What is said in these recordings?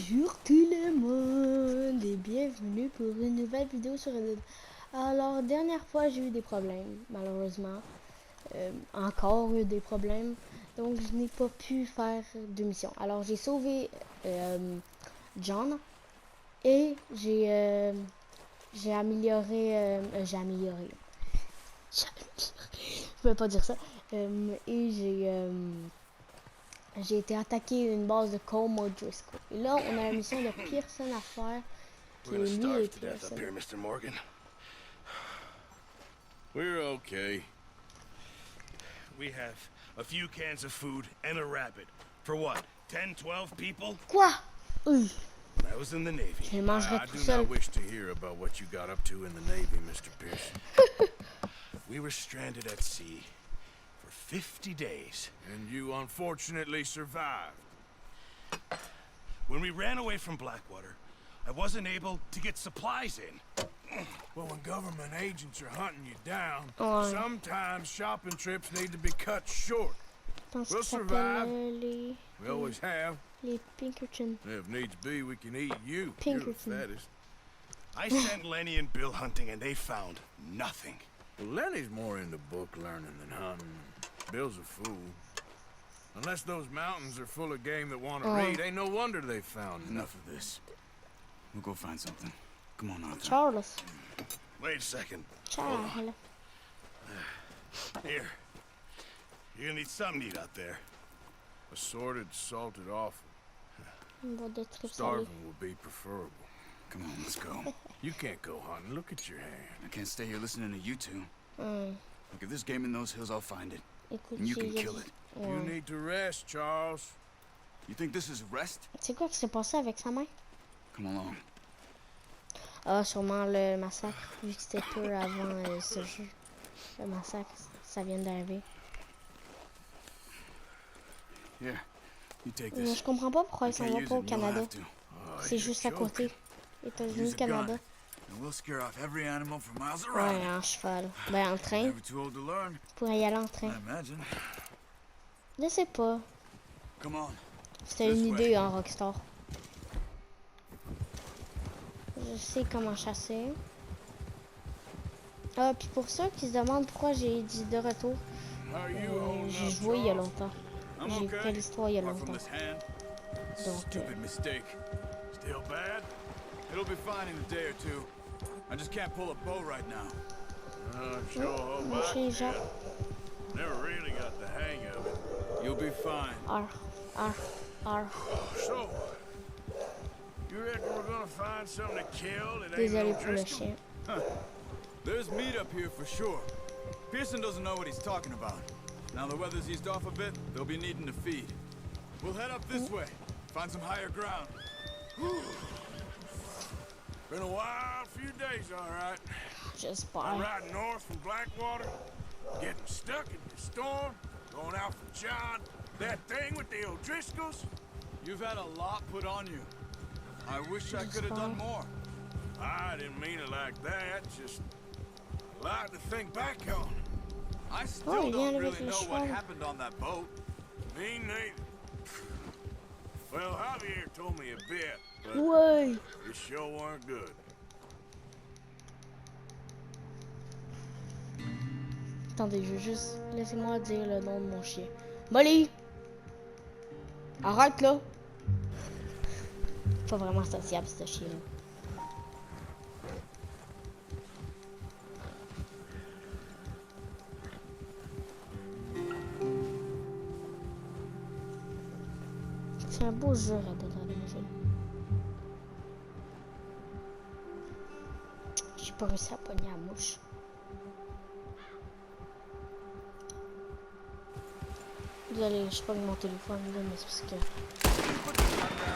Bonjour tout le monde et bienvenue pour une nouvelle vidéo sur Reddit. Alors, dernière fois j'ai eu des problèmes, malheureusement. Encore eu des problèmes. Donc je n'ai pas pu faire de mission. Alors j'ai sauvé John et j'ai amélioré. Je peux pas dire ça. Et j'ai été attaqué une base de Como Driscoll. Et là, on a la mission de Pearson à faire, qui est lui et Pearson. Mr. Morgan. We're okay. We have a few cans of food and a rabbit. For what? 10, 12 people? Quoi? Oui. I was in the Navy. Je mangerai I tout do seul. not wish to hear about what you got up to in the Navy, Mr. Pearson. We were stranded at sea for 50 days. And you unfortunately survived. When we ran away from Blackwater, I wasn't able to get supplies in. Well, when government agents are hunting you down, sometimes shopping trips need to be cut short. We'll survive. We always have. Les Pinkerton. If needs be, we can eat you. Pinkerton. You're the fattest. I sent Lenny and Bill hunting, and they found nothing. Well, Lenny's more into book learning than hunting. Bill's a fool. Unless those mountains are full of game that want to read, ain't no wonder they found enough of this. We'll go find something. Come on, Arthur. Charles. Wait a second. Charles. Here. You're gonna need something to eat out there. Assorted, salted offal. Starving will be preferable. Come on, let's go. You can't go hunting. Look at your hand. I can't stay here listening to you two. Look, if there's game in those hills, I'll find it. And you can kill it. You need to rest, Charles. You think this is rest? C'est quoi qui s'est passé avec sa main? Come along. Ah, sûrement le massacre, vu que c'était peu avant ce jeu. Le massacre, ça vient d'arriver. Here, you take Mais this. je comprends pas pourquoi ils s'en vont pas au Canada. C'est you're juste à côté. États-Unis, Canada. And we'll scare off every animal for miles Ouais, around. en cheval. Ben, en train. Never too old to learn, Pour y aller en train. I imagine. Je sais pas. Come on. C'était une idée en Rockstar. Je sais comment chasser. Ah, puis pour ceux qui se demandent pourquoi j'ai dit de retour, j'ai joué il y a longtemps. J'ai fait l'histoire il y a longtemps. Donc, Stupid mistake. Still bad? It'll be fine in a day or two. I just can't pull a bow right now. Sure. Marcher, genre. Never really got the hang of it. You'll be fine. R. So, you reckon we're gonna find something to kill that ain't Désolé no pour le Driscoll? chien. There's meat up here for sure. Pearson doesn't know what he's talking about. Now the weather's eased off a bit, they'll be needing to feed. We'll head up this way, find some higher ground. Been a wild few days, all right. Just I'm bye. riding north from Blackwater, getting stuck in the storm, going out for John, that thing with the O'Driscolls. You've had a lot put on you. I wish I could have done more. I didn't mean it like that, just a lot to think back on. I still don't really know what cheval. happened on that boat. Me neither. Well, Javier told me a bit, but Ouais. it sure weren't good. Attendez, je veux juste... Laissez-moi dire le nom de mon chien. Molly! Arrête, là! Pas vraiment sociable, ce chien-là. C'est un beau jeu, Red Dead Redemption. J'ai pas réussi à pogner la mouche. Désolé, je pogne mon téléphone là, mais c'est parce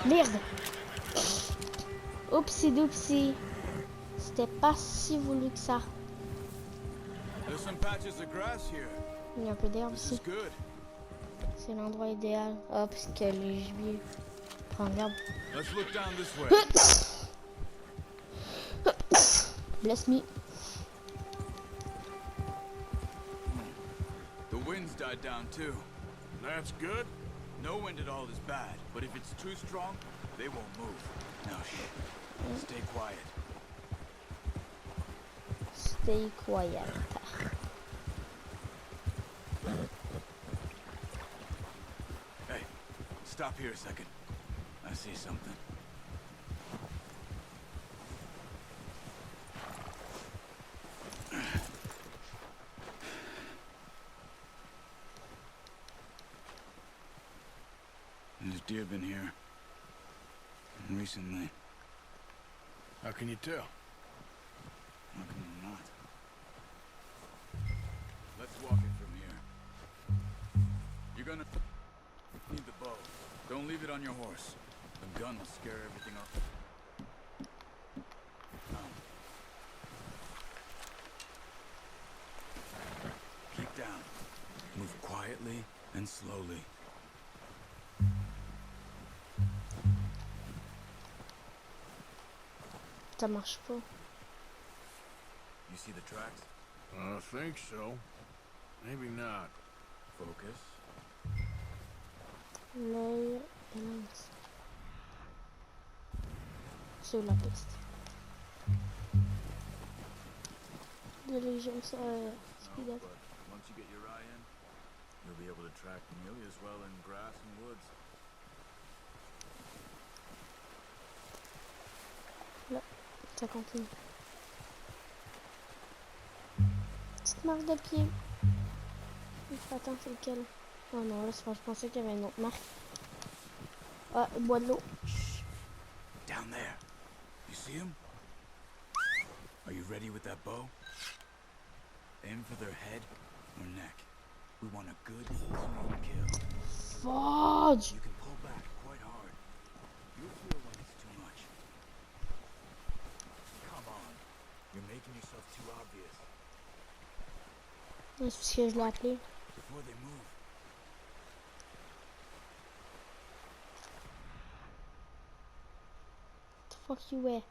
que... Merde! Oupsie doupsie! C'était pas si voulu que ça. There's some patches of grass here. Il y a un peu d'herbe This is ici. good. C'est l'endroit idéal. Ah, parce que les gibiers prennent l'herbe. Let's look down this way. Bless me. The wind's died down too. That's good. No wind at all is bad, but if it's too strong, They won't move. Now, shh. Stay quiet. Stay quiet. Hey, stop here a second. I see something. There's deer been here recently. How can you tell? How can you not? Let's walk it from here. You're gonna need the bow. Don't leave it on your horse. The gun will scare everything up. Keep down. Move quietly and slowly. Ça marche pas. You see the tracks? I think so. Maybe not. Focus. L'œil et lance. Sur la piste. Diligence, speed up. But once you get your eye in, you'll be able to track nearly as well in grass and woods. Là, ça continue. Petite marque de pied. Attends, c'est lequel? Oh non, là, je pensais qu'il y avait une autre marque. Ah, il boit de l'eau. Down there. You see him? Are you ready with that bow? Aim for their head or neck. We want a good, clean kill. Fudge! You can pull back quite hard. You'll feel when it's too much. Come on. You're making yourself too obvious. C'est parce que je l'ai appelé. Before they move. The fuck you wear?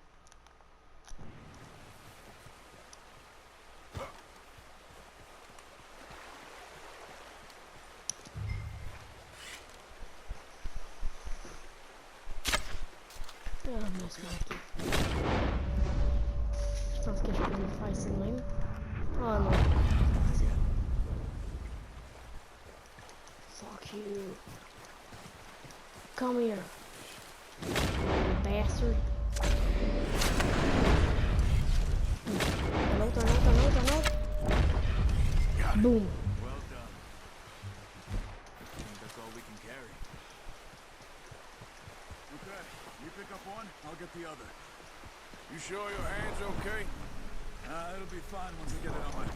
Oh, mais c'est manqué. Je pense que je peux le faire ici de même. Oh non. Fuck you. Come here. You bastard. Un autre, un autre, un autre, un autre. Boom. Well done. I think that's all we can carry. Okay, you pick up one, I'll get the other. You sure your hand's okay? It'll be fine once we get it on my...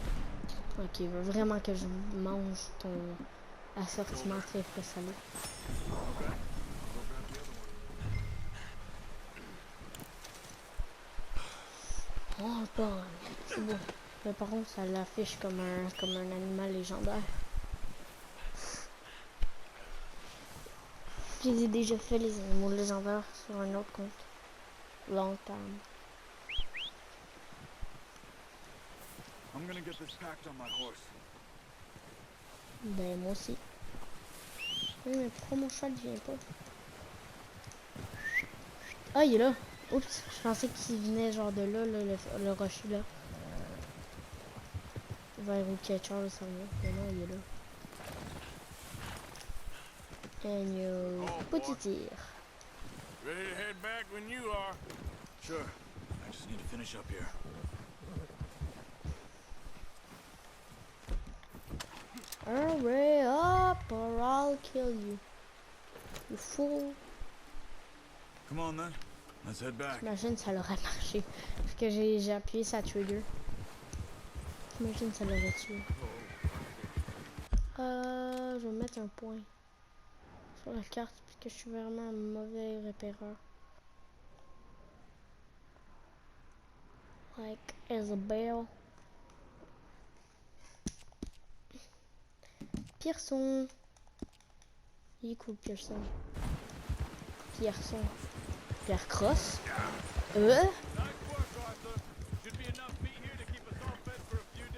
Ok, il veut vraiment que je mange ton assortiment très frais salé. Okay, I'll go grab the other one. Oh, bon, c'est beau. Mais par contre, ça l'affiche comme un animal légendaire. J'ai déjà fait les animaux légendaires sur un autre compte. Long time. I'm gonna get this packed on my horse. Ben, moi aussi. Oui, mais pourquoi mon cheval ne vient pas? Ah, il est là. Oups, je pensais qu'il venait genre de là, le rocher là. Vers où Catcher le cerveau. Mais non, il est là. Agneau. Petit tir. Ready to head back when you are. Sure. I just need to finish up here. Hurry up or I'll kill you. You fool. Come on then. Let's head back. J'imagine ça l'aurait marché. Parce que j'ai appuyé sa trigger. J'imagine ça l'aurait tué. Je vais mettre un point sur la carte parce que je suis vraiment un mauvais repéreur. Like Isabelle. Pierson. Il est cool, Pierson. Pierson. Pierre Cross.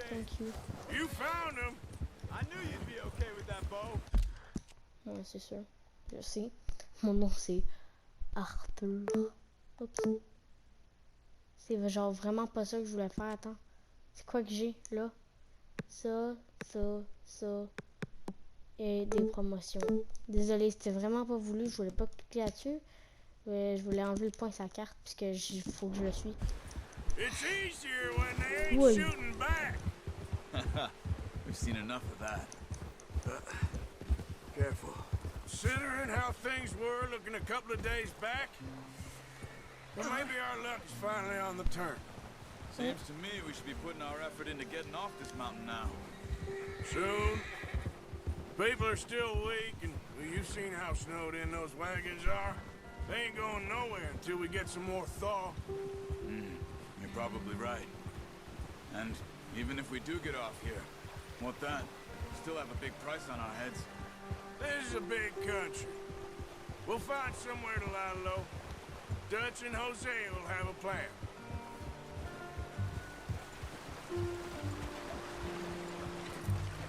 Thank you. You found him. I knew you'd be okay with that bow. Ouais, c'est sûr. Je sais. Mon nom c'est Arthur. Oups. C'est genre vraiment pas ça que je voulais faire. Attends. C'est quoi que j'ai là? Ça. Et des promotions. Désolé, c'était vraiment pas voulu. Je voulais pas cliquer là-dessus. Je voulais enlever le point sur la carte puisque il faut que je le suis. It's easier when they ain't Oui. shooting back. We've seen enough of that. Careful. Considering how things were looking a couple of days back, well, maybe our luck is finally on the turn. Seems to me we should be putting our effort into getting off this mountain now. Soon. People are still weak, and well, you've seen how snowed in those wagons are. They ain't going nowhere until we get some more thaw. You're probably right. And even if we do get off here, what then? We still have a big price on our heads. This is a big country. We'll find somewhere to lie low. Dutch and Jose will have a plan.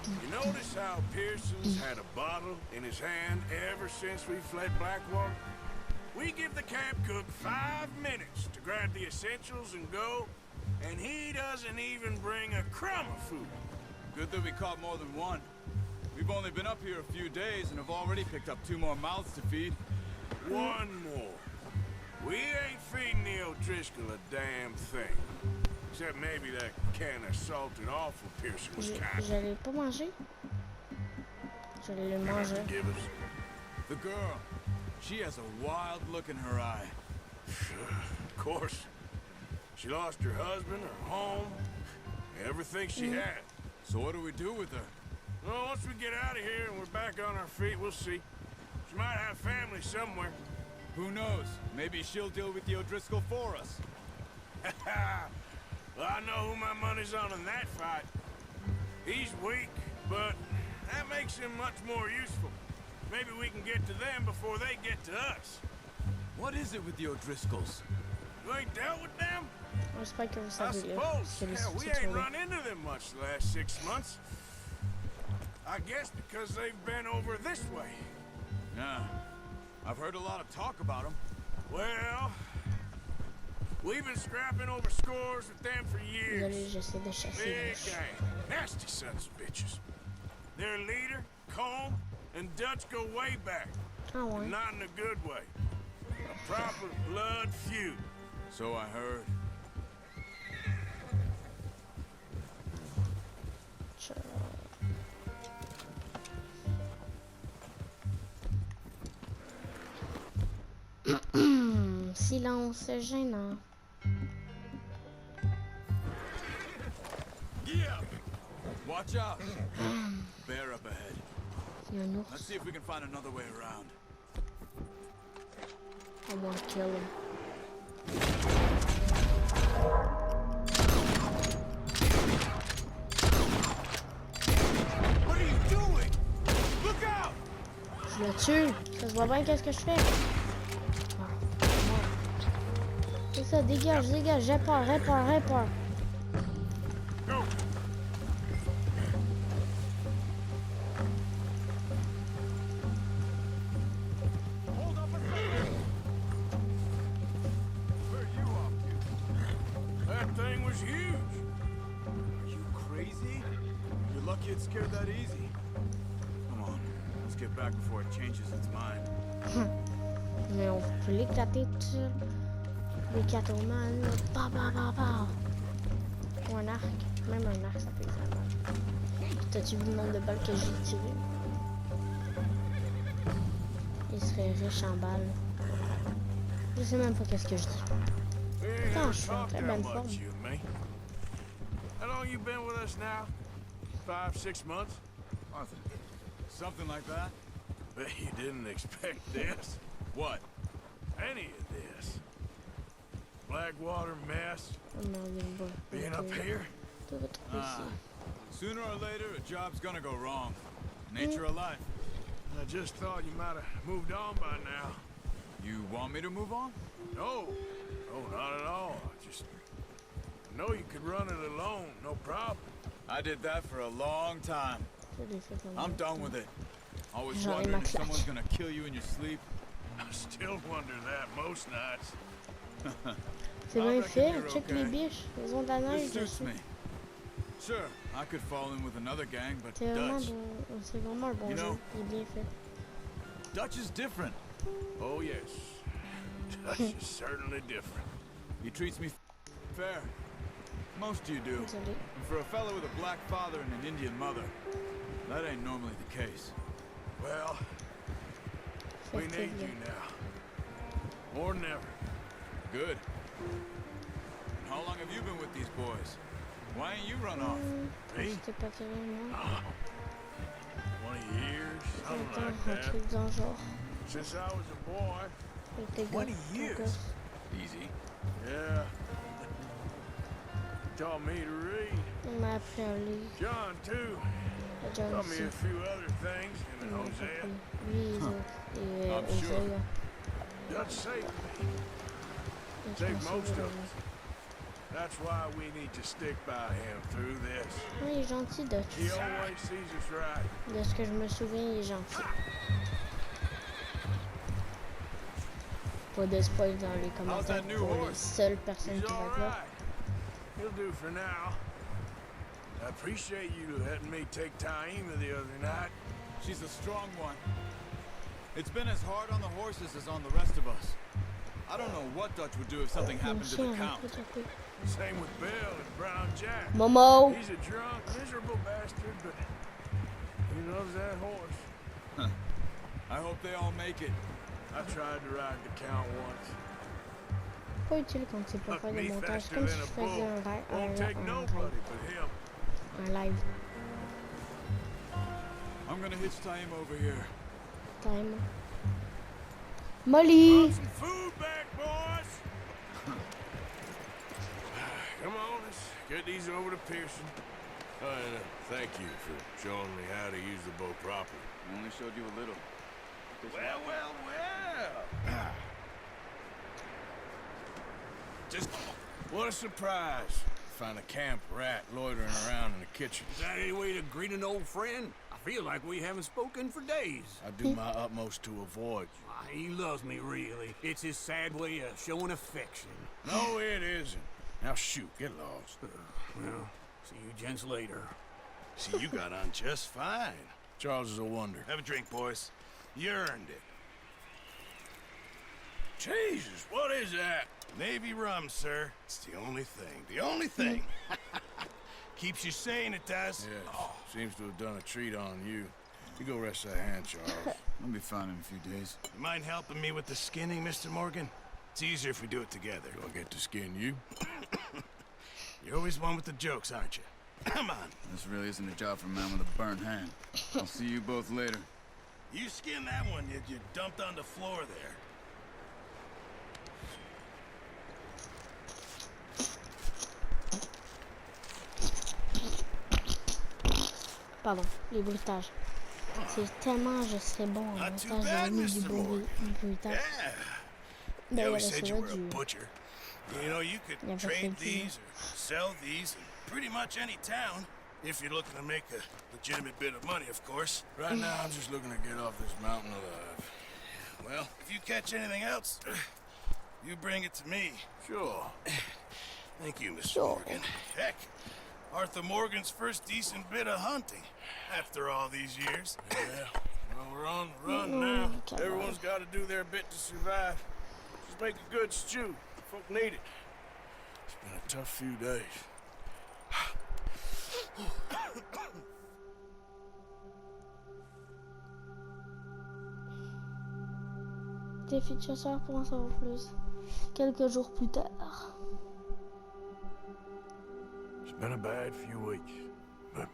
You notice how Pearson's had a bottle in his hand ever since we fled Blackwater? We give the camp cook 5 minutes to grab the essentials and go, and he doesn't even bring a crumb of food. Good that we caught more than one. We've only been up here a few days and have already picked up 2 more mouths to feed. One more. We ain't feeding the O'Driscoll a damn thing. Except maybe that can of salted offal Pearson was kind. J'allais pas manger. J'allais le manger. Give us. The girl, she has a wild look in her eye. Of course. She lost her husband, her home, everything she had. So what do we do with her? Well, once we get out of here and we're back on our feet, we'll see. She might have family somewhere. Who knows? Maybe she'll deal with the O'Driscoll for us. Well, I know who my money's on in that fight. He's weak, but that makes him much more useful. Maybe we can get to them before they get to us. What is it with the O'Driscolls? You ain't dealt with them? J'espère que vous I savez. suppose. C'est les Hell, we sous-titres ain't là. run into them much the last 6 months. I guess because they've been over this way. Yeah. I've heard a lot of talk about them. Well, we've been scrapping over scores with them for years. Désolé, j'essaie de chasser les Big mouches. gang. Nasty sons of bitches. Their leader, Colm, and Dutch go way back. Ah ouais. Not in a good way. A proper blood feud. So I heard. Silence gênant. Yeah! Watch out! Bear up ahead. Il y a un Let's ours. see if we can find another way around. I want to kill him. What are you doing? Look out! Je le tue. Ça se voit bien qu'est-ce que je fais. Ah, ouais. C'est ça, dégage, j'ai peur. Go! Hold up a second! Where are you off to? That thing was huge. Are you crazy? You're lucky it scared that easy. Come on, let's get back before it changes its mind. Mais on peut l'éclater tout seul. Les Catwoman, là. Pa. Ou un arc. Même un arc, ça peut faire mal. T'as-tu vu le nombre de balles que j'ai tiré? Il serait riche en balles. Je sais même pas qu'est-ce que je dis. We ain't Putain, ever je suis en talked très that bonne much, forme. you and me. How long you been with us now? 5, 6 months? Arthur, something like that? Bet you didn't expect this. What? Any of this. Blackwater mess. Oh non, il y a une balle. Being up here. Tout retrouver ici. Sooner or later, a job's gonna go wrong. Nature of life. I just thought you might have moved on by now. You want me to move on? No. No, not at all. I know you could run it alone, no problem. I did that for a long time. Je l'ai fait comme I'm ça. done with it. Always J'en ai wondering ma if claque. someone's gonna kill you in your sleep. I still wonder that most nights. C'est bien fait, check les biches, ils ont de la This neige suits dessus. me. Sure, I could fall in with another gang, but C'est vraiment Dutch. bon, c'est vraiment un bon You jeu, know- il est bien fait. Dutch is different. Oh, yes. Dutch is certainly different. He treats me fair. Most of you do. Désolé. And for a fellow with a black father and an Indian mother, that ain't normally the case. Well, we need Effectivement. you now. More than ever. Good. And how long have you been with these boys? Why ain't you run off? Me? C'était pas terrible, non? 20 years, something Attends, like un that. truc dans le genre. Since I was a boy. T'es 20 gosse, years? gosse. Easy. Yeah. Taught me to read. Il m'a appris à lire. John, too. John Taught me aussi. a few other things. Il And m'a Hosea. appris. Lui, et I'm sure. Hosea. Dutch saved me. Et je Saved pense most que of us. That's why we need to stick by him through this. oui, il est gentil, Dutch. He always sees us right. De ce que je me souviens, il est gentil. Pas de spoil dans les commentaires that new pour les horse? seules personnes He's qui vont all être là. right. He'll do for now. I appreciate you letting me take Taima the other night. She's a strong one. It's been as hard on the horses as on the rest of us. I don't know what Dutch would do if something Mon happened to chien, the Count. écoute un peu. Same with Bill and Brown Jack. Momo! He's a drunk, miserable bastard, but he loves that horse. I hope they all make it. I tried to ride the Count once. Pas utile quand tu peux Look, faire me des montages. faster Comme si than je a faisais bull. un live. Won't take nobody but him. Un live. I'm gonna hitch Taim over here. Time. Molly! Brought some food back, boys. Come on, let's get these over to Pearson. And thank you for showing me how to use the bow properly. I only showed you a little. Well, well, well. Just what a surprise. Find a camp rat loitering around in the kitchen. Is that any way to greet an old friend? I feel like we haven't spoken for days. I do my utmost to avoid you. Why, he loves me, really. It's his sad way of showing affection. No, it isn't. Now shoot, get lost. Well, see you gents later. See, you got on just fine. Charles is a wonder. Have a drink, boys. You earned it. Jesus, what is that? Navy rum, sir. It's the only thing. The only thing. Keeps you sane, it does. Yes, seems to have done a treat on you. You go rest that hand, Charles. I'll be fine in a few days. You mind helping me with the skinning, Mr. Morgan? It's easier if we do it together. Do I get to skin you? You're always one with the jokes, aren't you? Come on. This really isn't a job for a man with a burnt hand. I'll see you both later. You skin that one you dumped on the floor there. Pardon, les bruitages. C'est tellement, je serais bon en Not too montage bad, de mis du Mr. bon Morgan. bruitage. Yeah. Ben They voilà, always ça said you va were a du... butcher. You know, you could Yeah, but trade thank you. these or sell these in pretty much any town. If you're looking to make a legitimate bit of money, of course. Right now, I'm just looking to get off this mountain alive. Well, if you catch anything else, you bring it to me. Sure. Thank you, Mr. Sure. Morgan. Heck, Arthur Morgan's first decent bit of hunting after all these years. Yeah. Well, we're on the run now. come Everyone's got to do their bit to survive. Just make a good stew. Folk need it. It's been a tough few days. Défi de chasseur pour en savoir plus. Quelques jours plus tard. It's been a bad few weeks. But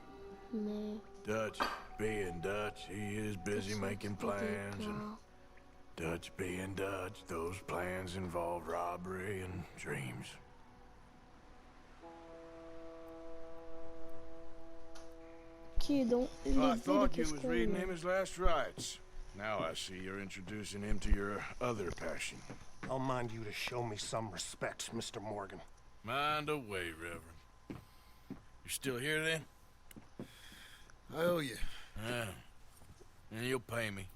Mais... Dutch, being Dutch, he is busy making plans. And Dutch being Dutch, those plans involve robbery and dreams. Qui est donc I l'idée de thought you qu'est-ce was qu'on reading veut? him his last rites. Now I see you're introducing him to your other passion. I'll mind you to show me some respect, Mr. Morgan. Mind away, Reverend. You still here then? I owe you. Yeah. And you'll pay me.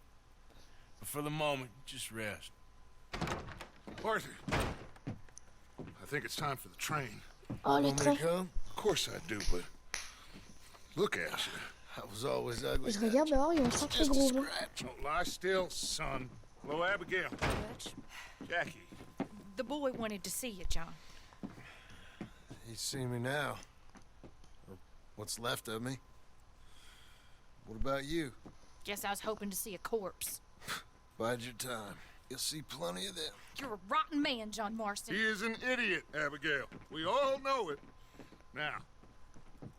But for the moment, just rest. Arthur, I think it's time for the train. Oh, les Want me trains. to come? Of course I do, but look at you. I was always ugly. Je regarde dehors, il y a un sacré Just a gros vent. scratch. Don't lie still, son. Hello, Abigail. Dutch, Jackie. the boy wanted to see you, John. He's seen me now. Or what's left of me. What about you? Guess I was hoping to see a corpse. Bide your time. You'll see plenty of them. You're a rotten man, John Marston. He is an idiot, Abigail. We all know it. Now,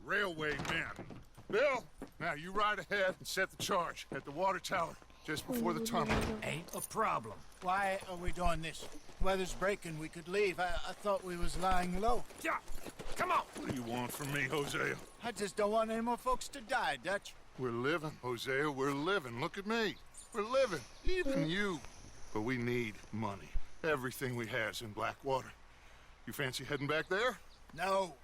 railway men. Bill, now you ride ahead and set the charge at the water tower just before the tunnel. Ain't a problem. Why are we doing this? Weather's breaking, we could leave. I thought we was lying low. Yeah, come on. What do you want from me, Hosea? I just don't want any more folks to die, Dutch. We're living, Hosea, we're living. Look at me. We're living. Even you. But we need money. Everything we has in Blackwater. You fancy heading back there? No.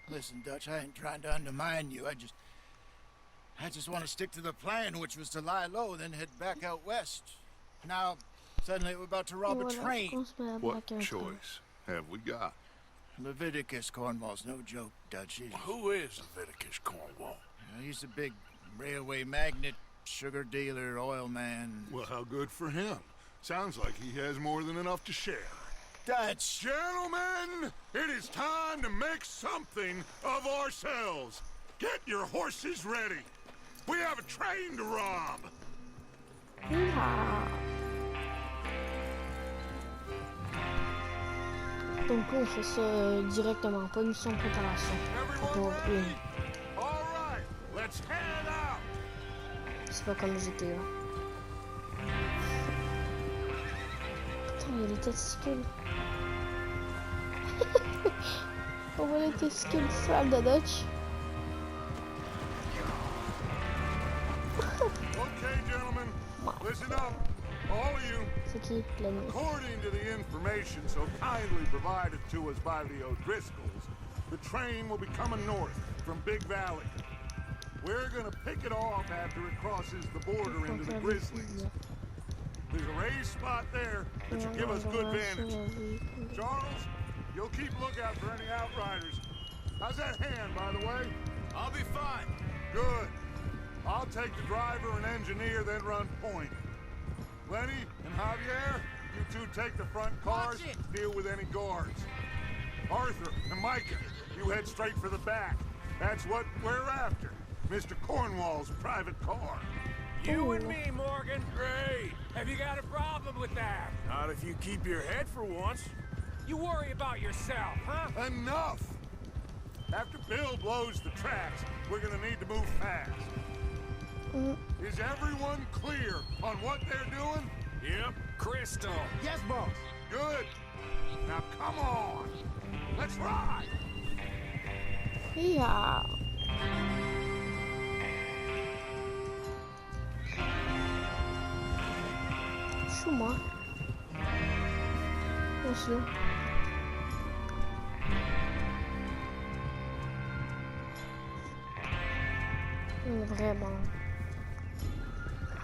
Listen, Dutch, I ain't trying to undermine you. I just want to stick to the plan, which was to lie low, then head back out west. Now, suddenly we're about to rob a Voilà, je train. pense que je vais What attaquer un train. choice have we got? Leviticus Cornwall's no joke, Dutch. Who is Leviticus Cornwall? He's a big railway magnate, sugar dealer, oil man. Well, how good for him. Sounds like he has more than enough to share. Dutch! Gentlemen, it is time to make something of ourselves. Get your horses ready. We have a train to rob. Hiha. Donc là, on fait ça directement, pas une mission de préparation. Everyone Pour ready? une. All right, let's head out. C'est pas comme GTA. Putain, il y a les testicules. On voit les testicules sales de Dutch. Okay, gentlemen, listen up. All of you. C'est qui l'ennemi? According to the information so kindly provided to us by the O'Driscolls, the train will be coming north from Big Valley. We're gonna pick it off after it crosses the border into the Grizzlies. There's a raised spot there that should give us good vantage. Charles, you'll keep lookout for any outriders. How's that hand, by the way? I'll be fine. Good. I'll take the driver and engineer, then run point. Lenny and Javier, you two take the front cars, deal with any guards. Arthur and Micah, you head straight for the back. That's what we're after. Mr. Cornwall's private car. You and me, Morgan. Great. Have you got a problem with that? Not if you keep your head for once. You worry about yourself, huh? Enough! After Bill blows the tracks, we're gonna need to move fast. Is everyone clear on what they're doing? Yep. Crystal. Yes, boss. Good. Now come on. Let's ride. Hiha. Suis-moi. Aussi. Vraiment.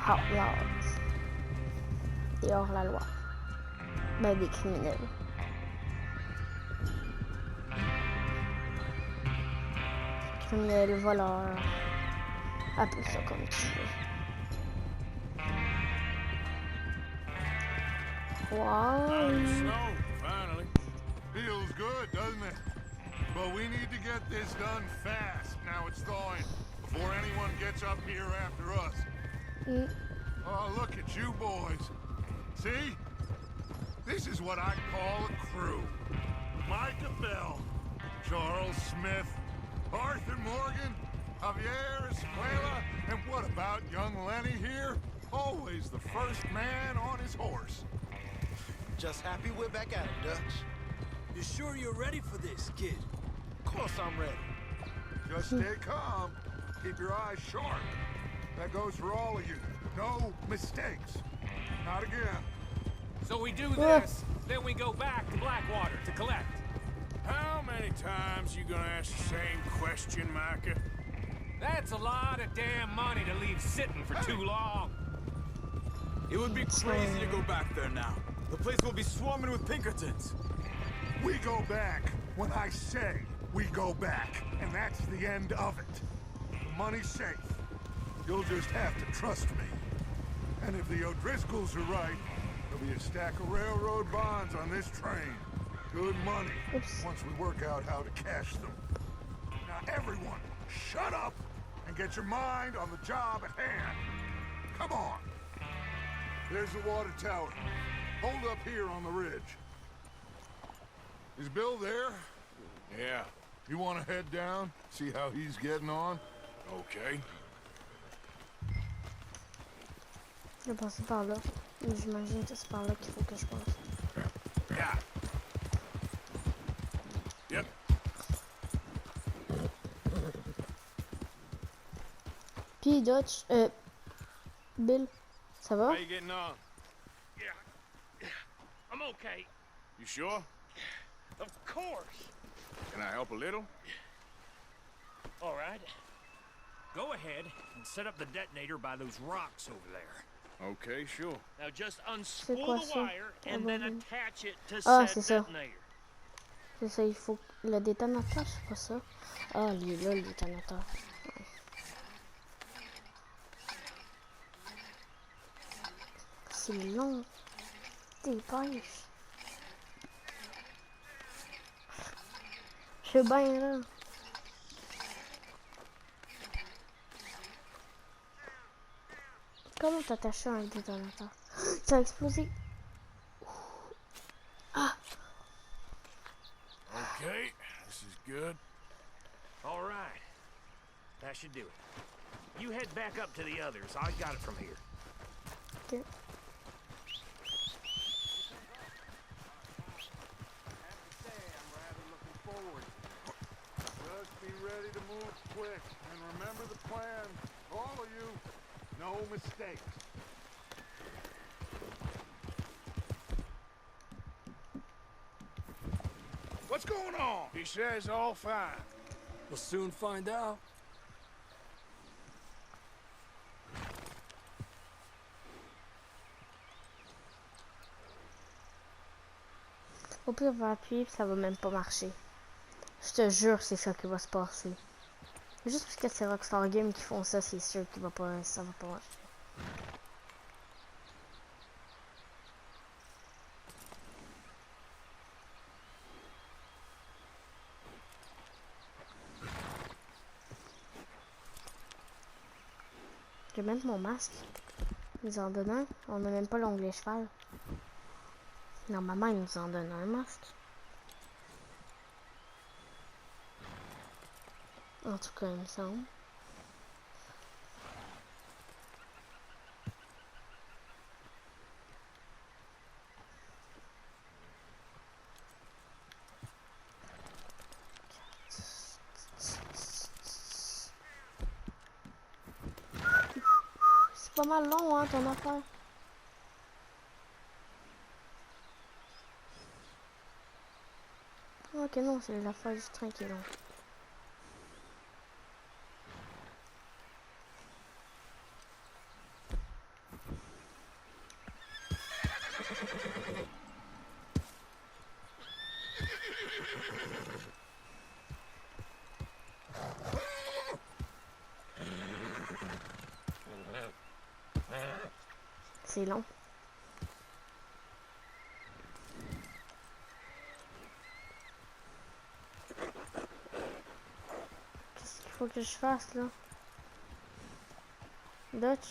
Outlaws. Des hors-la-loi. Ben, des criminels. Criminels, voleurs. Appelle ça comme tu veux. Wow. Snow, finally. Feels good, doesn't it? But we need to get this done fast. Now it's thawing. Before anyone gets up here after us. Oh, look at you boys. See? This is what I call a crew. Micah Bell, Charles Smith, Arthur Morgan, Javier Escuela, and what about young Lenny here? Always the first man on his horse. Just happy we're back at it, Dutch. You sure you're ready for this, kid? Of course I'm ready. Just stay calm. Keep your eyes sharp. That goes for all of you. No mistakes. Not again. So we do this, then we go back to Blackwater to collect. How many times you gonna ask the same question, Micah? That's a lot of damn money to leave sitting for too long. It would be crazy to go back there now. The place will be swarming with Pinkertons. We go back when I say we go back, and that's the end of it. The money's safe. You'll just have to trust me. And if the O'Driscolls are right, there'll be a stack of railroad bonds on this train. Good money. Oops. Once we work out how to cash them. Now everyone, shut up and get your mind on the job at hand. Come on. There's the water tower. Hold up here on the ridge. Is Bill there? Yeah, You want to head down, see how he's getting on? okay. Je vais passer par là. J'imagine que c'est par là qu'il faut que je passe. Yeah. Yep. Puis Dutch, Bill, ça va? How you getting on? Yeah. I'm okay. You sure? Of course. Can I help a little? All right. Go ahead and set up the detonator by those rocks over there. Okay, sure. Now just quoi unspool the ça? wire and then Abandonne. attach it to Ah, said c'est ça. detonator. C'est ça, il faut... Le détonateur, c'est pas ça. Ah, il est là, le détonateur. Ouais. C'est long. Dépêche. Je suis bien là. Comment t'attacher un détonateur? Ça a explosé. Ah! Okay, this is good. All right. That should do it. You head back up to the others. I got it from here. Okay. Just be ready to move quick, and remember the plan. All of you, no mistakes. What's going on? He says all fine. We'll soon find out. Au pire, on va appuyer, puis ça va même pas marcher. Je te jure, c'est ça qui va se passer. Juste parce que c'est Rockstar Games qui font ça, c'est sûr que ça va pas marcher. Je vais mettre mon masque. Ils en donnent un. On n'a même pas l'onglet cheval. Normalement, ils nous en donnent un masque. En tout cas, il me semble. C'est pas mal long, hein, ton affaire. Ok, non, c'est l'affaire du train qui est long. C'est long. Qu'est-ce qu'il faut que je fasse là? Dutch?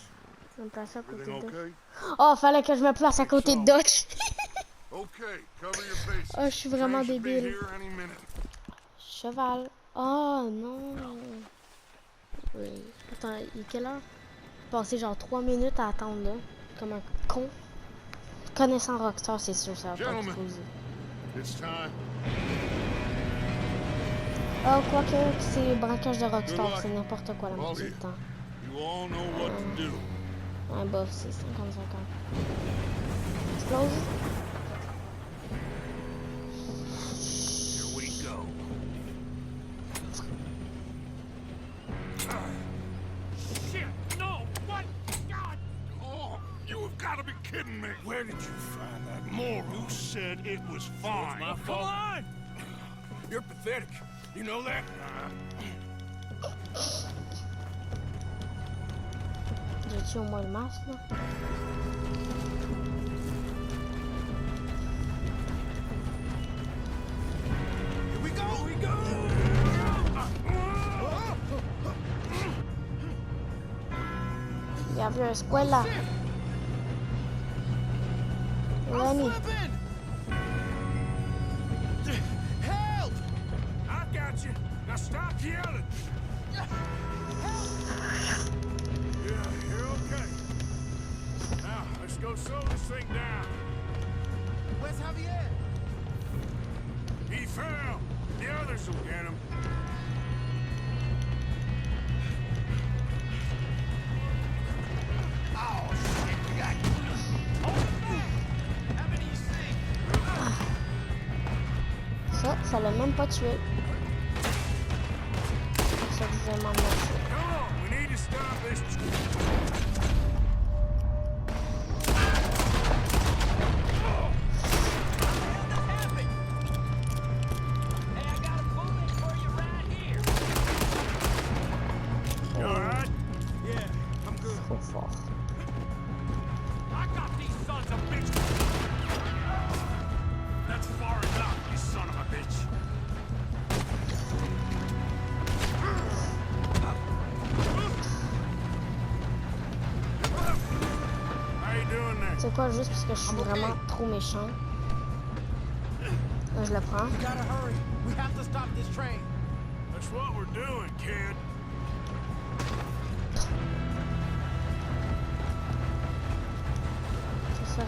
Je vais me placer à côté de Everything Dutch. okay? Oh, fallait que je me place à côté de Dutch. Okay, cover your faces. Oh, je suis vraiment Train should be débile. here any minute. Cheval. Oh non. Oui. Attends, il est quelle heure? J'ai passé genre 3 minutes à attendre là. Comme un con. Connaissant Rockstar, c'est sûr, ça va pas Gentlemen. exploser. It's time. Oh, quoique, c'est le braquage de Rockstar, Good luck. c'est n'importe quoi la All moitié here. du temps. You all know what to do. Un bof, c'est 50-50. Explose. Here we go. Shit! No! What? God! Oh, you have got to be kidding me? Where did you find that moron? You said it was fine. My Come fault. on! You're pathetic. You know that? J'ai-tu au moins le masque, là? Here we go! We go! Ya abrió la escuela. Lenny. Help! I got you. Now stop yelling. Yeah, you're okay. Now, let's go slow this thing down. Where's Javier? He fell. The others will get him. Oh, shit, we got... How many you see? Ça l'a même pas tué. Ça disait m'en tuer. Come on, we need to stop this. You all right? Yeah, I'm good. Trop fort. I got these sons of bitches. That's far enough, you son of a bitch. How you doing there? C'est quoi, juste parce que je suis vraiment trop méchant. Là, je le prends. We gotta hurry. We have to stop this train. That's what we're doing, kid. C'est ça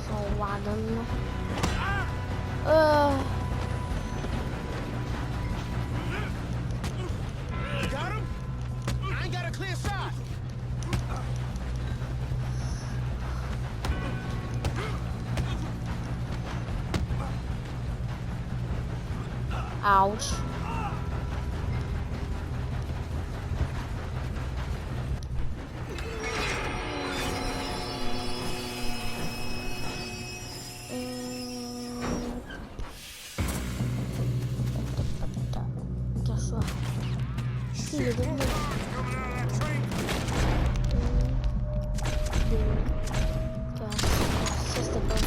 son wagon, là. You got him? I ain't got a clear shot. Ouch. Casse-toi. Si, il est devenu. Coming out of that train. 2, 4. Ça, c'était pas la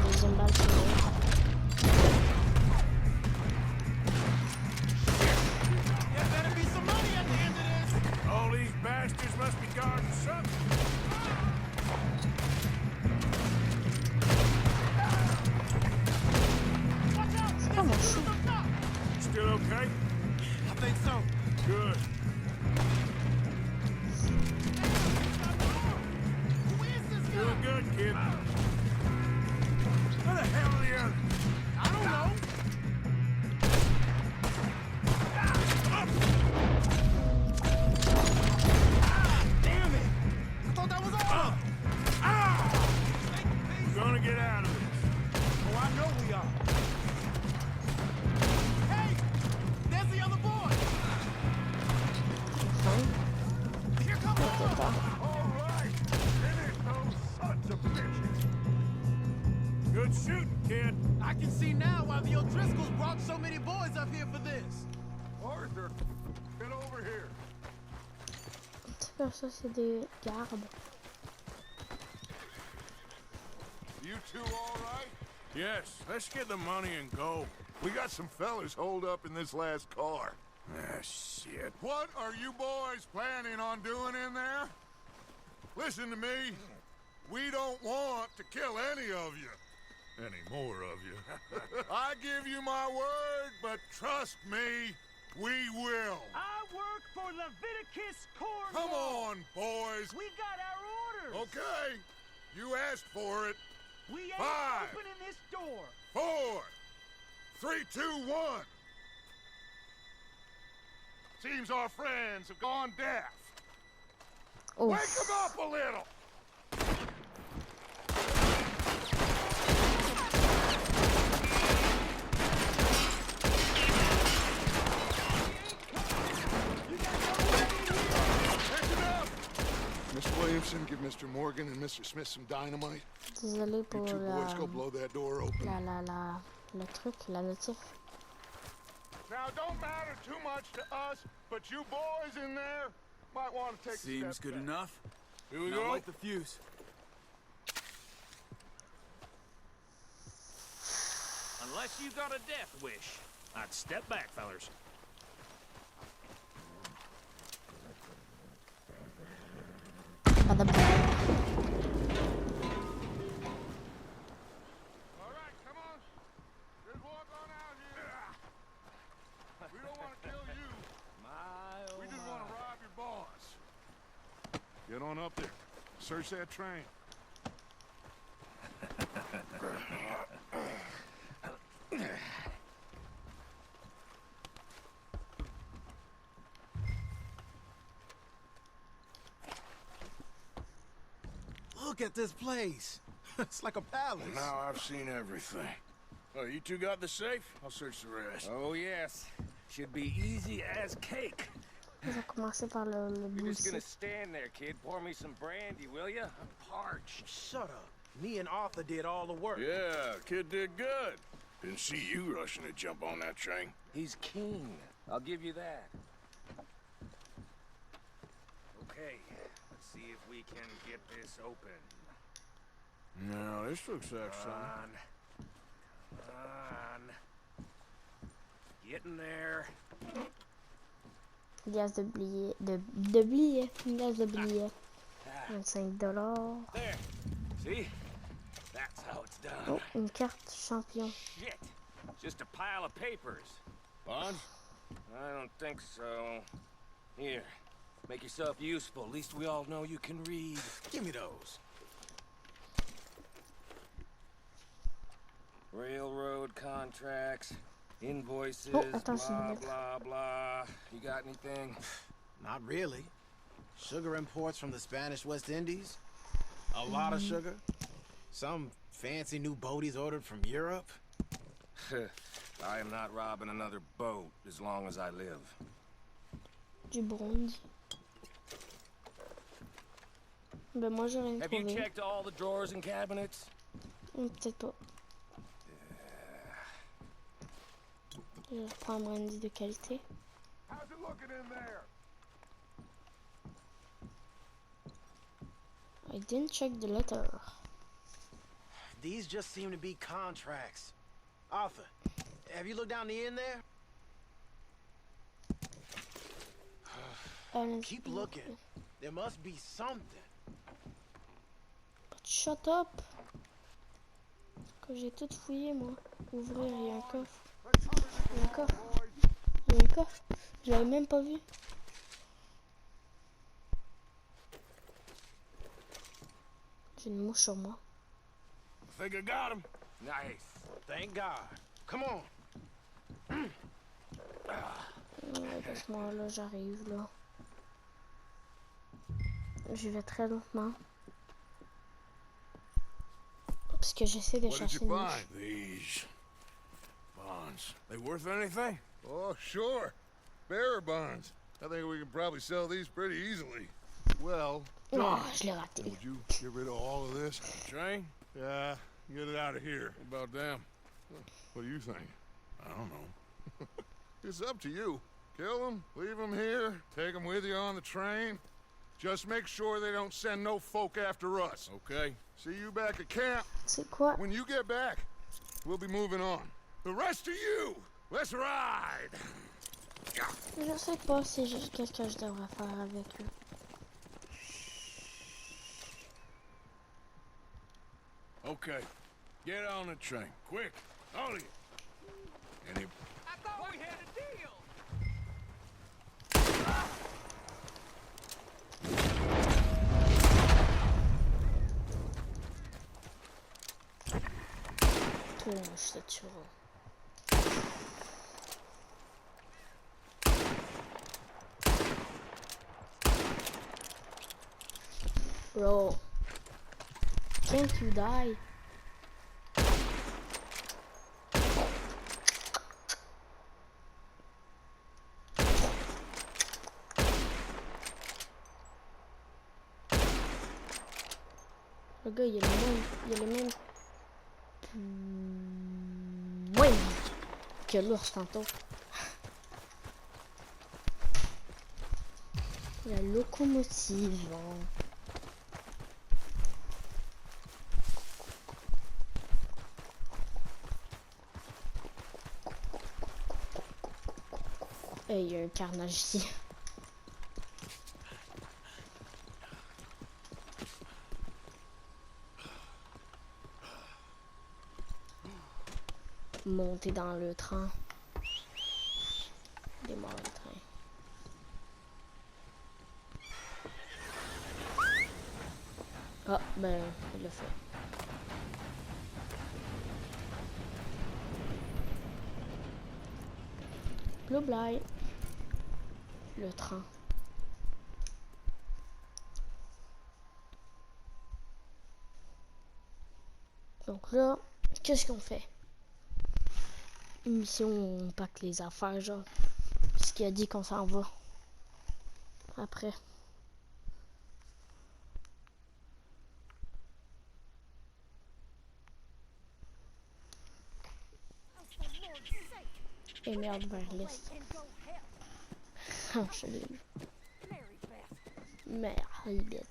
deuxième balle sur l'autre. There better be some money at the end of this. All these bastards must be guarding something. C'est pas mon chou. Still okay? I think so. Good. Who is this guy? Doing good, kid. Where the hell are the others? I don't know. Damn it! I thought that was all. We're gonna get out of this. Oh, I know we are. Hey, there's the other boy. Fine. Here comes Ok, more. attends. All right. Finish those sons of bitches. Good shooting, kid. I can see now why the O'Driscolls brought so many boys up here for this. Arthur, get over here. C'est pas ça, c'est des gardes. You two all right? Yes, let's get the money and go. We got some fellas holed up in this last car. Ah, shit. What are you boys planning on doing in there? Listen to me. We don't want to kill any of you. Any more of you. I give you my word, but trust me, we will. I work for Leviticus Corps. Come on, boys. We got our orders. Okay. You asked for it. We ain't 5, opening this door. 4, 3, 2, 1. Seems our friends have gone deaf. Wake Ouf. them up a little. Listen up. Miss Williamson, give Mr. Morgan and Mr. Smith some dynamite? Désolé You pour two boys go la, blow that door open. le truc, la notif. Now, don't matter too much to us, but you boys in there might want to take a Seems step good back. enough. Here we Not go. like the fuse. Unless you got a death wish, I'd step back, fellers. Bada bing. All right, come on. Just walk on out here. We don't want to kill you. We just want to rob your boss. Get on up there. Search that train. Look at this place. It's like a palace. Now I've seen everything. Oh, you two got the safe? I'll search the rest. Oh, yes. Should be easy as cake. On va commencer par le You're just gonna bousser. stand there, kid. Pour me some brandy, will ya? I'm parched. Shut up. Me and Arthur did all the work. Yeah, kid did good. Didn't see you rushing to jump on that train. He's keen. I'll give you that. Okay, let's see if we can get this open. No, this looks like Come on. Come on. Getting there. Glace de billets. De billets. Une glace de billets. $25. There. See? That's how it's done. Oh, une carte champion. Shit. Just a pile of papers. Bonds? I don't think so. Here. Make yourself useful. At least we all know you can read. Give me those. Railroad contracts, invoices, Oh, attends, blah, c'est une blah, blah. You got anything? Not really. Sugar imports from the Spanish West Indies. A lot of sugar. Some fancy new boat he's ordered from Europe. I am not robbing another boat as long as I live. Du bronze. Ben moi j'ai rien Have you trouvé. checked all the drawers and cabinets? Peut-être pas. Je vais reprendre un indice de qualité. How's it looking in there? I didn't check the letter. These just seem to be contracts. Arthur, have you looked down the end there? Keep looking. There must be something. But shut up. Que j'ai tout fouillé moi. Ouvrir, il y a un coffre. Il y a un coffre. Il y a un coffre. Je l'avais même pas vu. J'ai une mouche sur moi. I think I got him. Nice. Thank God. Come on. Laisse-moi là, j'arrive là. Je vais très lentement. Parce que j'essaie de What did chercher you une mouche. find? These bonds. They worth anything? Oh, sure. Bearer bonds. I think we can probably sell these pretty easily. Well, Non, je l'ai raté. would you get rid of all of this? Train? Yeah, get it out of here. What about them? What do you think? I don't know. It's up to you. Kill them, leave them here, take them with you on the train. Just make sure they don't send no folk after us. Okay. See you back at camp. C'est quoi? When you get back, we'll be moving on. The rest of you, let's ride. Je sais pas si qu'est-ce que je devrais faire avec eux. Okay. Get on the train. Quick. All of you. Any... I thought we had a deal. Toi, je te tuerai. Bro. Can't you die? gars, il a les mêmes moins de vie que l'ours tantôt. La locomotive. Et il y a un carnage ici. Monter dans le train. Démarrer le train. Ah, ben, il l'a fait. Blue Blind. Le train. Donc là, qu'est-ce qu'on fait? Une mission où on pack les affaires, genre. Ce qu'il a dit qu'on s'en va. Après. Et merde, vers l'est. Ah, je l'ai eu. Merde.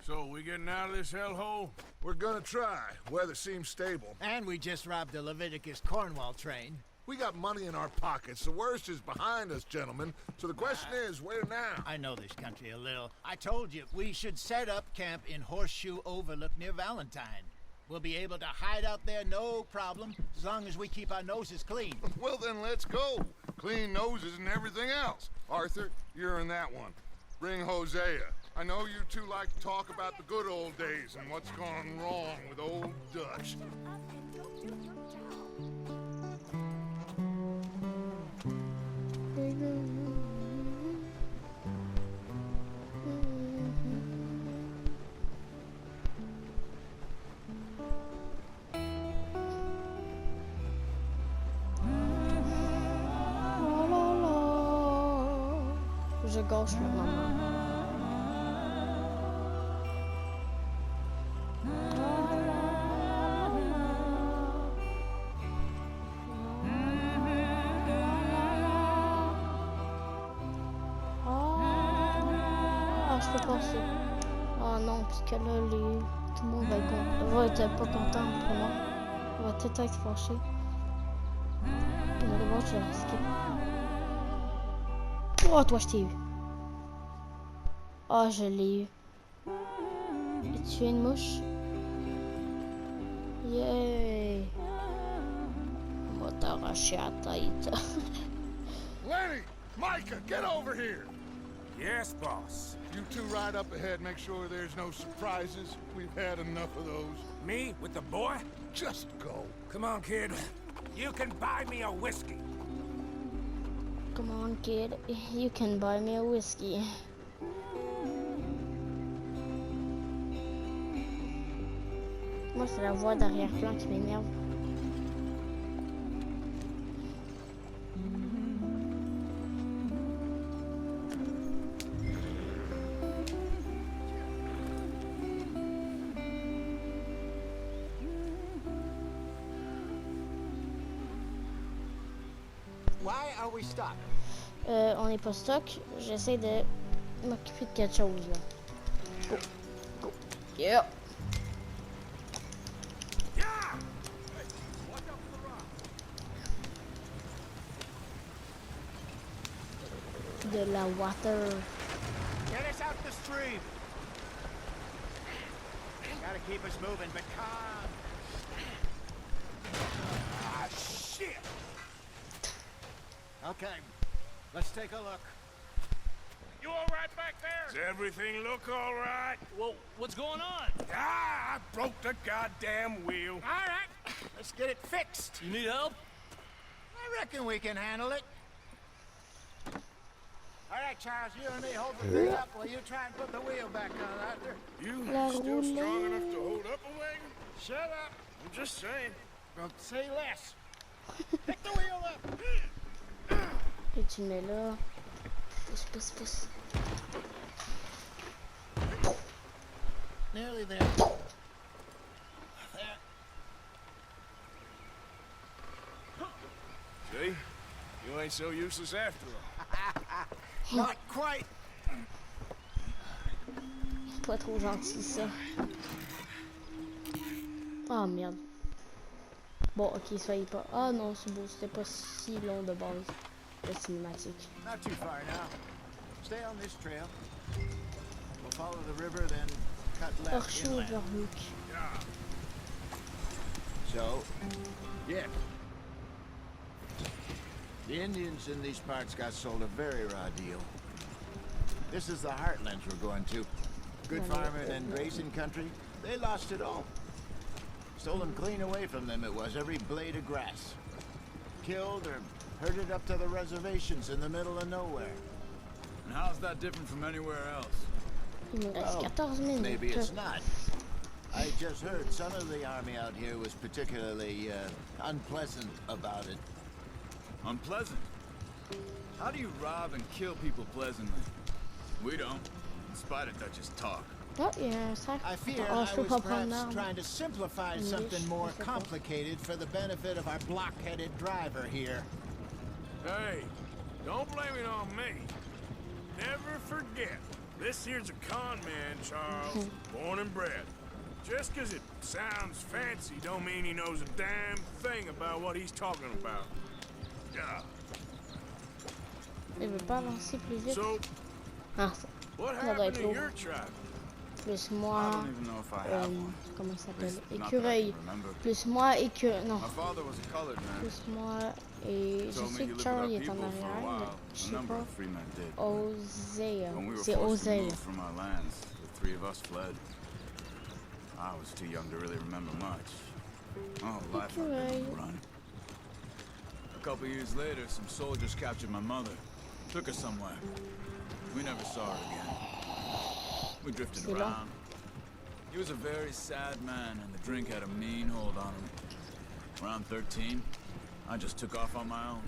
So, we getting out of this hellhole? We're gonna try. Weather seems stable. And we just robbed the Leviticus Cornwall train. We got money in our pockets. The worst is behind us, gentlemen. So the question is, where now? I know this country a little. I told you, we should set up camp in Horseshoe Overlook near Valentine. We'll be able to hide out there, no problem, as long as we keep our noses clean. Well, then let's go. Clean noses and everything else. Arthur, you're in that one. Bring Hosea. I know you two like to talk about the good old days and what's gone wrong with old Dutch. Je gauche le moment. Ah, je peux passer. Oh non, parce que là, tout le monde va être pas content pour moi. On va peut-être être fâché. On va devoir je le skip. Oh, toi, je t'ai eu. Oh, je l'ai eu. Et tu es une mouche? Yay! On va t'arracher la tête. Lenny! Micah, get over here! Yes, boss. You two ride up ahead, make sure there's no surprises. We've had enough of those. Me with the boy? Just go. Come on, kid. You can buy me a whiskey. Come on, kid. You can buy me a whiskey. Moi, c'est la voix d'arrière-plan qui m'énerve. Why are we stopped? On n'est pas stock. J'essaie de m'occuper de quelque chose là. Go. Go. Yeah. De la water. Get us out the stream. Gotta keep us moving, but calm. Ah, shit! Okay, let's take a look. You all right back there? Does everything look all right? Well, what's going on? Ah, I broke the goddamn wheel. All right, let's get it fixed. You need help? I reckon we can handle it. All right, Charles, you and me hold the thing up while you try and put the wheel back on, Arthur. You La still strong roulette. enough to hold up a wagon? Shut up. I'm just saying. Don't say less. Pick the wheel up. Et tu mets là. Pousse, pousse, pousse. Nearly there. There. See? You ain't so useless after all. Not quite. Pas trop gentil ça. Ah merde. Bon, ok, soyez pas. Ah non, c'est beau, c'était pas si long de base. La cinématique. Not too far now. Stay on this trail. We'll follow the river, then cut left Archou inland. Overlook. So, yeah. The Indians in these parts got sold a very raw deal. This is the heartlands we're going to. Good farming and grazing country. They lost it all. Stolen clean away from them it was, every blade of grass. Killed or herded up to the reservations in the middle of nowhere. And how's that different from anywhere else? Il me reste 14 minutes. Maybe it's not. I just heard some of the army out here was particularly unpleasant about it. Unpleasant? How do you rob and kill people pleasantly? We don't, in spite of Dutch's talk. Oh, il y a un sac. I fear Oh, I je peux was pas prendre perhaps l'arme. trying to simplify something more complicated for the benefit of our block-headed driver here. Hey, don't blame it on me. Never forget, this here's a con man, Charles, born and bred. Just 'cause it sounds fancy don't mean he knows a damn thing about what he's talking about. Yeah. Il veut pas avancer plus vite. So, Ah, what ça doit happened être to lourd. your tribe? Plus I moi. don't even know if I have one. Comment ça s'appelle? At least not that I Écureuil. can remember. Plus moi, écureuil. Non. My father was a colored man. Plus moi et. Je Told me sais he que lived Charlie with est our en people for a arrière. while. Mais je A sais number pas. of free men did. Osea. When we were C'est forced to Osea. move from our lands, the three of us fled. I was too young to really remember much. Oh, life I've been run. A couple years later, some soldiers captured my mother. Took her somewhere. We never saw her again. We drifted around. He was a very sad man, and the drink had a mean hold on him. Around 13, I just took off on my own.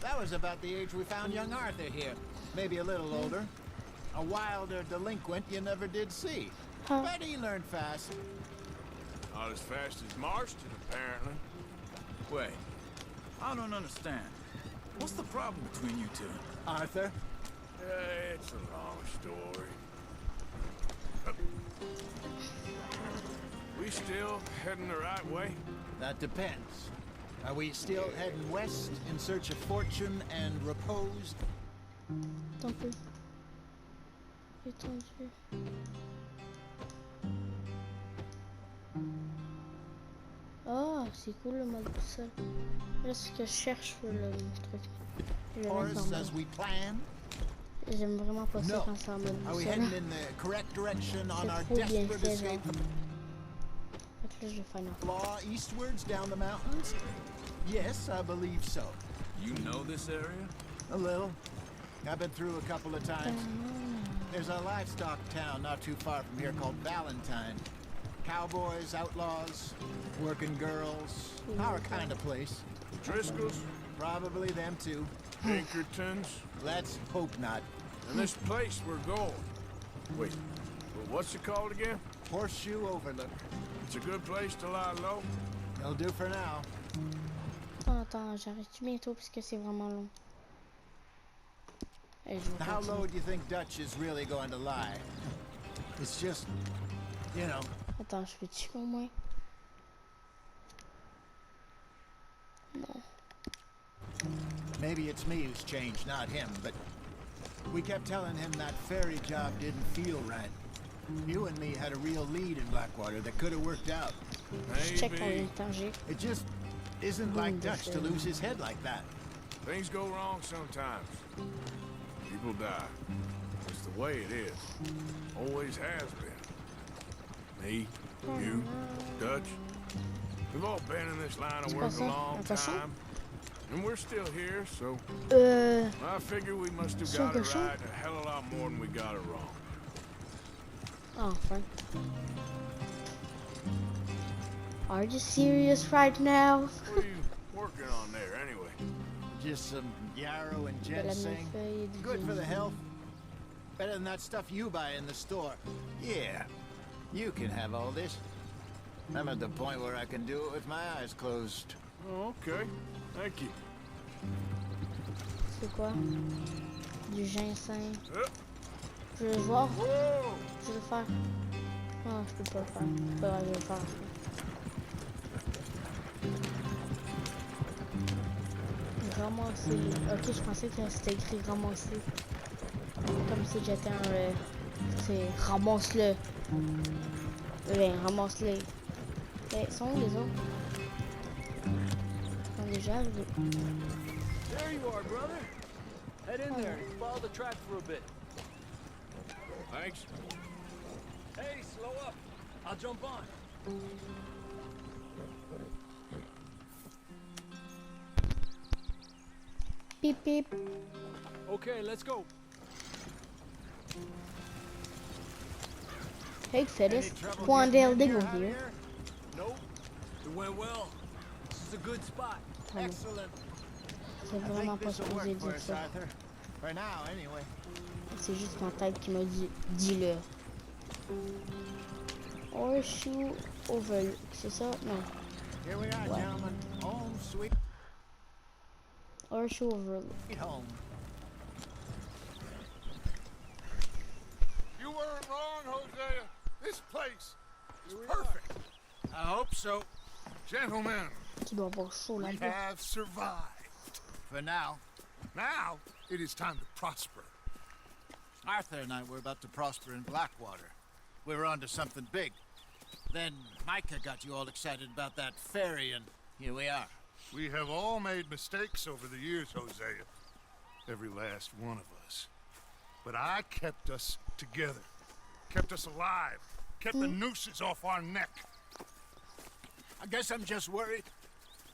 That was about the age we found young Arthur here. Maybe a little older. A wilder delinquent you never did see. But he learned fast. Not as fast as Marston, apparently. Wait, I don't understand. What's the problem between you two? Arthur? It's a long story. We still heading the right way? That depends. Are we still heading west in search of fortune and repose? Attends un peu. Étendu. Oh, c'est cool le mode boussole. Là, c'est ce que je cherche le truc. Je vais mettre Course en as mode. we planned? J'aime vraiment pas ça No. quand c'est en mode Are we boussole. heading in the correct direction on our C'est trop bien desperate fait, genre. escape from Fait que là, je vais faire the law eastwards down the mountains? Yes, I believe so. You know this area? A little. I've been through a couple of times. There's a livestock town not too far from here called Valentine. Cowboys, outlaws, working girls, our kind of place. Driscoll's? Probably them too. Pinkertons? Let's hope not. And this place we're going. Wait, what's it called again? Horseshoe Overlook. It's a good place to lie low. It'll do for now. Attends, j'arrête bientôt parce que c'est vraiment long. Et je vais How continuer. low do you think Dutch is really going to lie? It's just, you know. Attends, je peux-tu au moins? Non. Maybe it's me who's changed, not him, but we kept telling him that ferry job didn't feel right. You and me had a real lead in Blackwater that could have worked out. Je check combien de temps j'ai. It just isn't like Dutch to lose his head like that. Things go wrong sometimes. People die. It's the way it is. Always has been. Me, you, Dutch. We've all been in this line of work a long time. And we're still here, so I figure we must have got it right a hell of a lot more than we got it wrong. Enfin. Are you serious right now? What are you working on there, anyway? Just some yarrow and De la ginseng. millefeuille, du Good for the ginseng. health. Better than that stuff you buy in the store. Yeah. You can have all this. I'm at the point where I can do it with my eyes closed. Oh, okay. Thank you. C'est quoi? Du ginseng. Je vais le voir. Je vais le faire. Non, je peux pas le faire. Pas grave, je vais le faire. Ramasser. Ok, je pensais que c'était écrit ramasser. Comme si j'étais un. C'est ramasse-le. Ouais, ramasse-le. Eh, sont où les autres? Ils sont déjà arrivés. There you are, brother. Head in there and follow the track for a bit. Thanks. Hey, slow up. I'll jump on. Beep beep. Okay, let's go. Hey, Fettis. Quandale Diggle here. Nope. It went well. This is a good spot. Excellent. C'est vraiment pas supposé dire ça. Arthur. For now, anyway. C'est juste ma tête qui m'a dit dis-le. Horseshoe Overlook, c'est ça? Non. Here we are, What? gentlemen. Home sweet Horseshoe Overlook. home. You weren't wrong, Hosea. This place is perfect. I hope so. Gentlemen, Qui doit avoir chaud we là-bas. have survived. For now. Now, it is time to prosper. Arthur and I were about to prosper in Blackwater. We were onto something big. Then Micah got you all excited about that ferry, and here we are. We have all made mistakes over the years, Hosea. Every last one of us. But I kept us together. Kept us alive. Kept the nooses off our neck. I guess I'm just worried.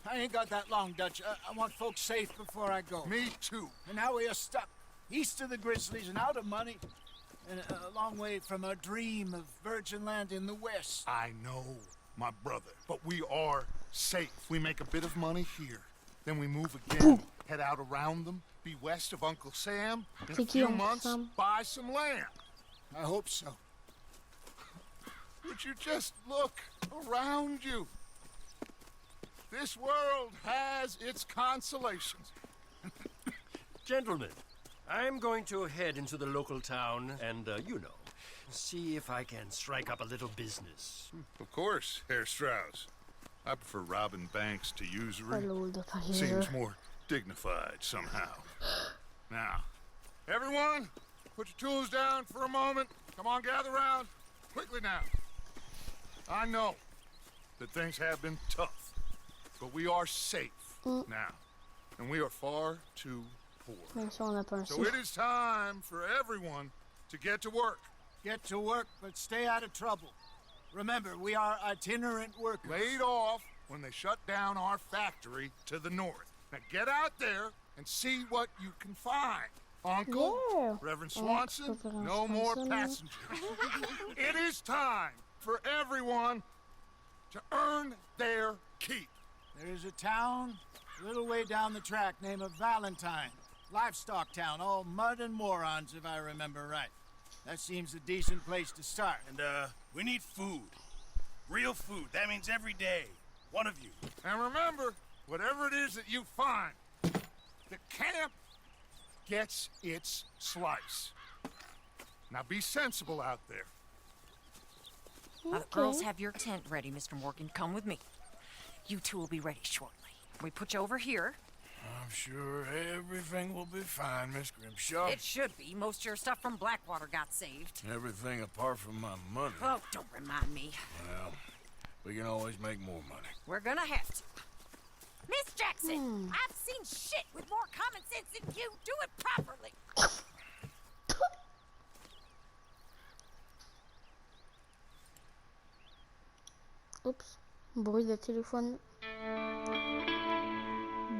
I ain't got that long, Dutch. I want folks safe before I go. Me too. And now we are stuck east of the Grizzlies and out of money, and a long way from our dream of virgin land in the west. I know, my brother. But we are safe. We make a bit of money here. Then we move again. Head out around them. Be west of Uncle Sam. In a C'est qui, few Uncle months, Sam? buy some land. I hope so. Would you just look around you? This world has its consolations. Gentlemen, I'm going to head into the local town and, you know, see if I can strike up a little business. Of course, Herr Strauss. I prefer robbing banks to usury. Hello, the Seems more dignified somehow. Now, everyone, put your tools down for a moment. Come on, gather round. Quickly now. I know that things have been tough, but we are safe now, and we are far too poor. Même si on n'a pas un So sou. it is time for everyone to get to work. Get to work, but stay out of trouble. Remember, we are itinerant workers. Laid off when they shut down our factory to the north. Now get out there and see what you can find. Uncle, Yeah. Reverend Swanson, Reverend no more Swanson. passengers. It is time for everyone to earn their keep. There is a town a little way down the track named Valentine. Livestock town, all mud and morons, if I remember right. That seems a decent place to start. And, we need food. Real food. That means every day. One of you. And remember, whatever it is that you find, the camp gets its slice. Now be sensible out there. The girls have your tent ready, Mr. Morgan. Come with me. You two will be ready shortly. We put you over here. I'm sure everything will be fine, Miss Grimshaw. It should be. Most of your stuff from Blackwater got saved. Everything apart from my money. Oh, don't remind me. Well, we can always make more money. We're gonna have to. Miss Jackson, I've seen shit with more common sense than you. Do it properly. Oups, bruit de téléphone.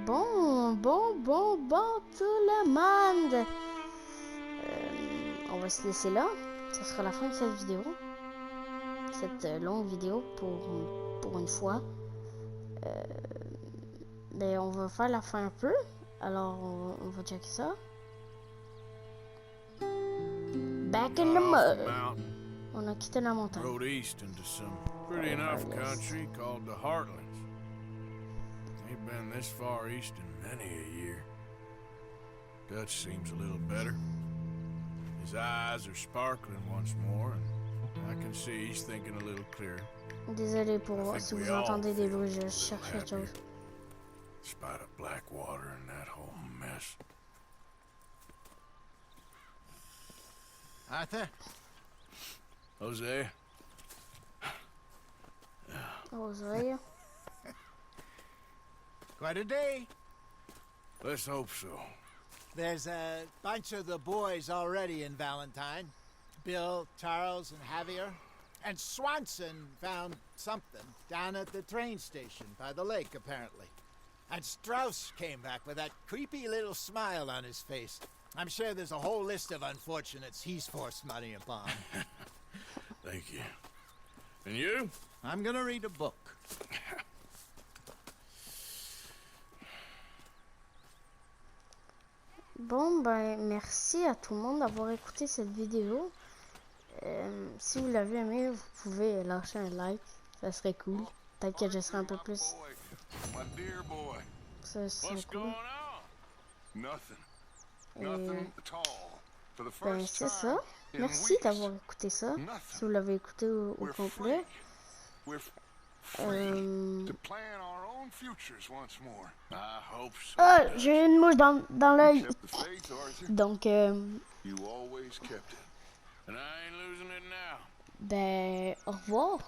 Bon, tout le monde. On va se laisser là. Ce sera la fin de cette vidéo. Cette longue vidéo pour une fois. Ben, on va faire la fin un peu. Alors, on va checker ça. Back in the Off the mud. mountain, On a quitté la montagne. Rode east into some pretty enough country called the Heartlands. Ain't been this far east in many a year. Dutch seems a little better. His eyes are sparkling once more, and I can see he's thinking a little clearer. Désolé pour si vous entendez des bruits, je cherche quelque chose. Despite of Blackwater and that whole mess. Arthur? Jose? Jose? Quite a day. Let's hope so. There's a bunch of the boys already in Valentine. Bill, Charles, and Javier. And Swanson found something down at the train station by the lake, apparently. And Strauss came back with that creepy little smile on his face. I'm sure there's a whole list of unfortunates he's forced money upon. Thank you. And you? I'm gonna read a book. Bon, ben, merci à tout le monde d'avoir écouté cette vidéo. Si vous l'avez aimé, vous pouvez lâcher un like. Ça serait cool. Peut-être que je serai un peu plus... My dear boy. Ça serait What's cool. going on? Nothing. Nothing at all. For the Ben, first c'est time ça. in Merci weeks. d'avoir écouté ça. Si vous l'avez écouté au We're complet. free. We're free to plan our own futures once more. I hope so. Ah, j'ai une mouche dans l'œil. Kept the faith, Arthur. Donc, You always kept it. And I ain't losing it now. ben, au revoir.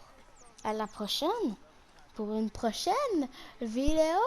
À la prochaine. Pour une prochaine vidéo.